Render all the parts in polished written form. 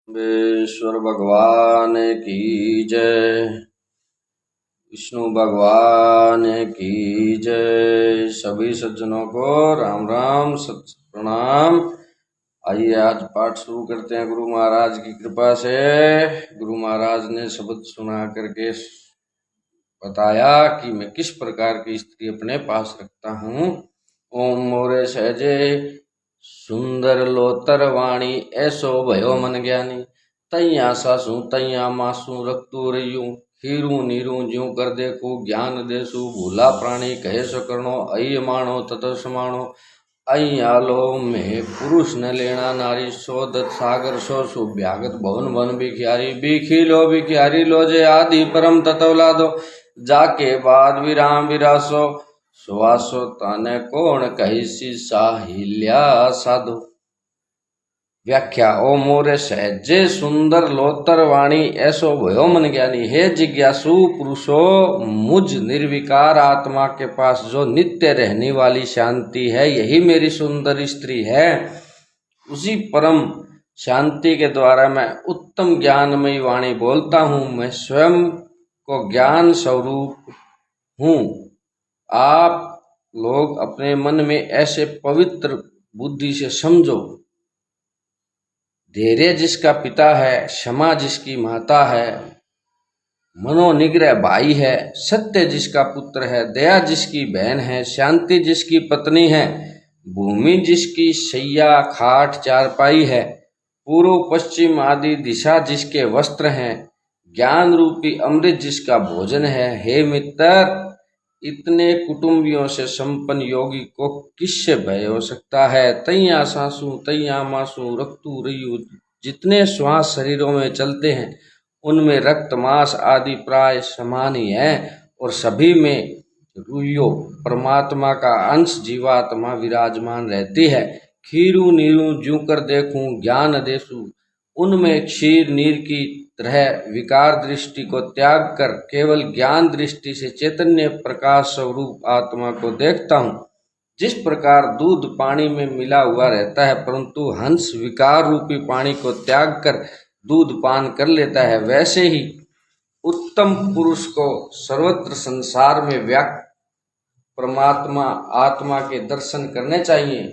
विश्वर भगवान की जय। विष्णु भगवान की जय। सभी सज्जनों को राम राम सत प्रणाम। आइए आज पाठ शुरू करते हैं गुरु महाराज की कृपा से। गुरु महाराज ने शब्द सुना करके बताया कि मैं किस प्रकार की स्त्री अपने पास रखता हूँ। ओम मोरे सहजे सुंदर लोतर वाणी ऐसो भयो मन ज्ञानी। तैया सासू तैया मासू रखतू रयू हीरू नीरू ज्यूं कर देखू ज्ञान देसु भूला प्राणी कहे सो करनो अय माणो तत समाणो। अई आलो में पुरुष न लेना नारी सो दत्त सागर सो सुभ्यागत भवन वन बिखी लो जे आदि परम तत्वला दो जाके बाद विराम विरासो सुवासो ताने कोण कहिसी साहिल्या साधो। व्याख्या ओ मोरे सहजे सुंदर लोतर वाणी ऐसो भयो मन ज्ञानी। हे जिज्ञासु पुरुषो मुझ निर्विकार आत्मा के पास जो नित्य रहने वाली शांति है यही मेरी सुंदर स्त्री है। उसी परम शांति के द्वारा मैं उत्तम ज्ञानमयी वाणी बोलता हूँ। मैं स्वयं को ज्ञान स्वरूप हूँ। आप लोग अपने मन में ऐसे पवित्र बुद्धि से समझो। धैर्य जिसका पिता है, क्षमा जिसकी माता है, मनोनिग्रह भाई है, सत्य जिसका पुत्र है, दया जिसकी बहन है, शांति जिसकी पत्नी है, भूमि जिसकी शैया खाट चारपाई है, पूर्व पश्चिम आदि दिशा जिसके वस्त्र हैं, ज्ञान रूपी अमृत जिसका भोजन है। हे मित्र, इतने कुटुंबियों से संपन्न योगी को किससे भय हो सकता है। तैया सासू तैया मासू रक्तु रयु जितने श्वास शरीरों में चलते हैं उनमें रक्त मांस आदि प्राय समान ही है और सभी में रुयो परमात्मा का अंश जीवात्मा विराजमान रहती है। खीरू नीरू ज्यों कर देखूं ज्ञान देसु उनमें क्षीर नीर की तरह विकार दृष्टि को त्याग कर केवल ज्ञान दृष्टि से चैतन्य प्रकाश स्वरूप आत्मा को देखता हूँ। जिस प्रकार दूध पानी में मिला हुआ रहता है परंतु हंस विकार रूपी पानी को त्याग कर दूध पान कर लेता है, वैसे ही उत्तम पुरुष को सर्वत्र संसार में व्याप्त परमात्मा आत्मा के दर्शन करने चाहिए।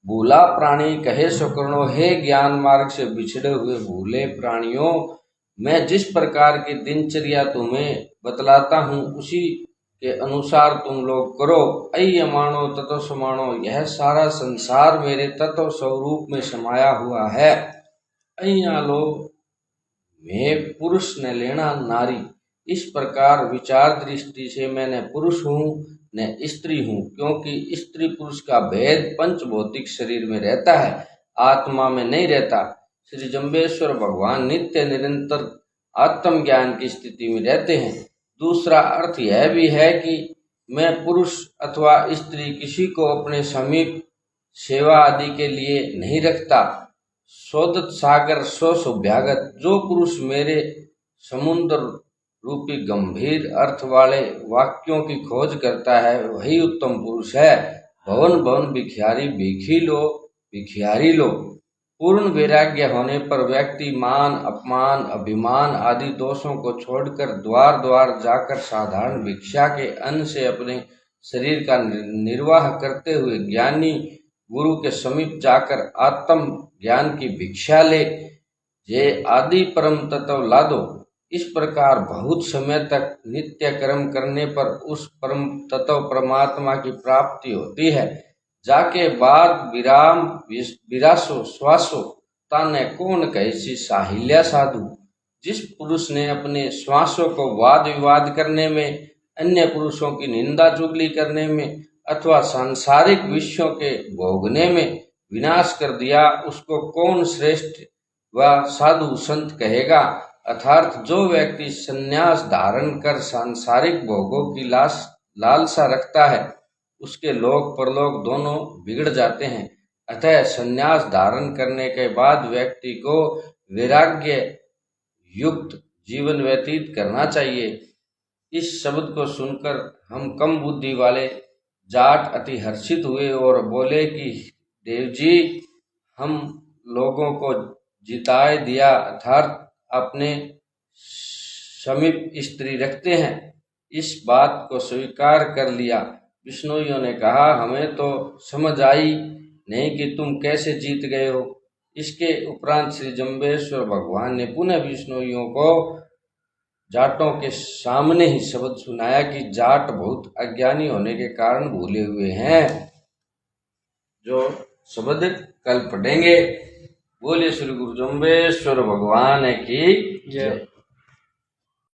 भूला प्राणी कहे सो करो। हे ज्ञान मार्ग से बिछड़े हुए भूले प्राणियों, मैं जिस प्रकार की दिनचर्या तुम्हें बतलाता हूँ उसी के अनुसार तुम लोग करो। अय्य मानो तत्व समानो, यह सारा संसार मेरे तत्व स्वरूप में समाया हुआ है। अय्या लो मैं पुरुष न लेना नारी, इस प्रकार विचार दृष्टि से मैं न पुरुष हूँ न स्त्री हूँ, क्योंकि स्त्री पुरुष का भेद पंच भौतिक शरीर में रहता है, आत्मा में नहीं रहता। श्री जम्बेश्वर भगवान नित्य निरंतर आत्म ज्ञान की स्थिति में रहते हैं। दूसरा अर्थ यह भी है कि मैं पुरुष अथवा स्त्री किसी को अपने समीप सेवा आदि के लिए नहीं रखता। सोदत सागर सो सुभ्यागत, जो पुरुष मेरे समुद्र रूपी गंभीर अर्थ वाले वाक्यों की खोज करता है वही उत्तम पुरुष है। भवन भवन बिखियारी बिखियारी लो। पूर्ण वैराग्य होने पर व्यक्ति मान अपमान अभिमान आदि दोषों को छोड़कर द्वार द्वार जाकर साधारण भिक्षा के अन्न से अपने शरीर का निर्वाह करते हुए ज्ञानी गुरु के समीप जाकर आत्म ज्ञान की भिक्षा ले। जे आदि परम तत्व ला दो। इस प्रकार बहुत समय तक नित्य कर्म करने पर उस परम तत्व परमात्मा की प्राप्ति होती है। जाके बाद विराम विरासो श्वासो ताने कौन कैसी साहिल्या साधु। जिस पुरुष ने अपने श्वासों को वाद विवाद करने में, अन्य पुरुषों की निंदा चुगली करने में अथवा सांसारिक विषयों के भोगने में विनाश कर दिया, उसको कौन श्रेष्ठ व साधु संत कहेगा। अर्थात जो व्यक्ति संन्यास धारण कर सांसारिक भोगों की लालसा रखता है उसके लोक परलोक दोनों बिगड़ जाते हैं। अतः संन्यास धारण करने के बाद व्यक्ति को वैराग्य युक्त जीवन व्यतीत करना चाहिए। इस शब्द को सुनकर हम कम बुद्धि वाले जाट अति हर्षित हुए और बोले कि देव जी, हम लोगों को जिताए दिया अर्थात अपने समीप स्त्री रखते हैं। इस बात को स्वीकार कर लिया। विष्णुइयों ने कहा, हमें तो समझ आई नहीं कि तुम कैसे जीत गए हो। इसके उपरांत श्री जंबेश्वर भगवान ने पुनः विष्णुइयों को जाटों के सामने ही शब्द सुनाया कि जाट बहुत अज्ञानी होने के कारण भूले हुए हैं, जो शब्द कल पढ़ेंगे। बोलिए श्री गुरु जंबेश्वर भगवान की जय।